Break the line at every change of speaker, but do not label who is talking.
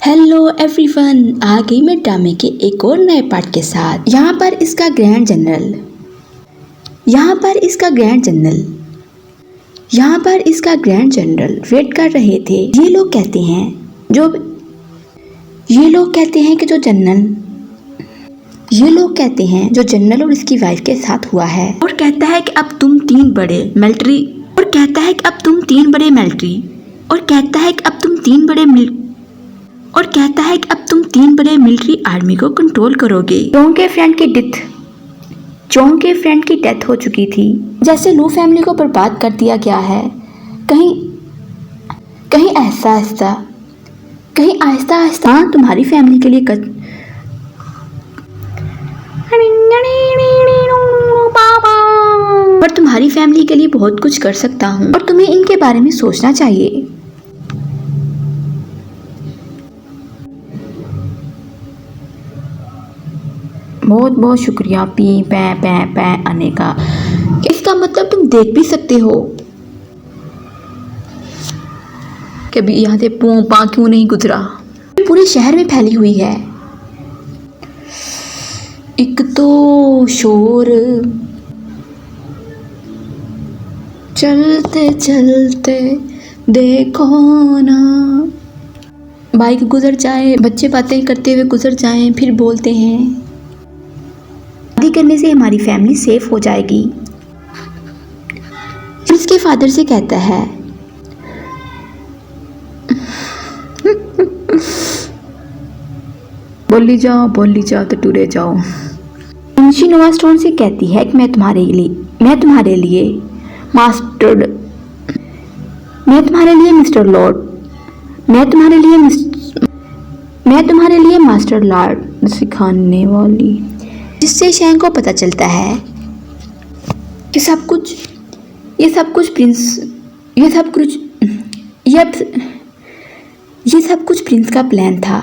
Hello everyone, आ गई मैं ड्रामे के एक और नए पार्ट के साथ। यहाँ पर इसका ग्रैंड जनरल वेट कर रहे थे। ये लोग कहते हैं कि जो जनरल और इसकी वाइफ के साथ हुआ है, और कहता है कि अब तुम तीन बड़े मिलिट्री आर्मी को कंट्रोल करोगे। जॉन के फ्रेंड की डेथ हो चुकी थी। जैसे लू फैमिली को बर्बाद कर दिया गया है। कहीं आहिस्ता आहिस्ता तुम्हारी फैमिली के लिए पर तुम्हारी फैमिली के लिए बहुत कुछ कर सकता हूँ और तुम्हें इनके बारे में सोचना चाहिए। बहुत बहुत शुक्रिया पी पै पै पै आने का। इसका मतलब तुम देख भी सकते हो। कभी यहाँ से पू पा क्यों नहीं गुजरा। पूरे शहर में फैली हुई है। एक तो शोर, चलते चलते देखो ना, बाइक गुजर जाए, बच्चे बातें करते हुए गुजर जाएं, फिर बोलते हैं शादी करने से हमारी फैमिली सेफ हो जाएगी। उसके फादर से कहता है बोली जाओ तो टूरे जाओ। मुंशी नोआ स्टोन से कहती है कि मैं तुम्हारे लिए मास्टर लॉर्ड सिखाने वाली। जिससे शैंग को पता चलता है कि ये सब कुछ प्रिंस का प्लान था।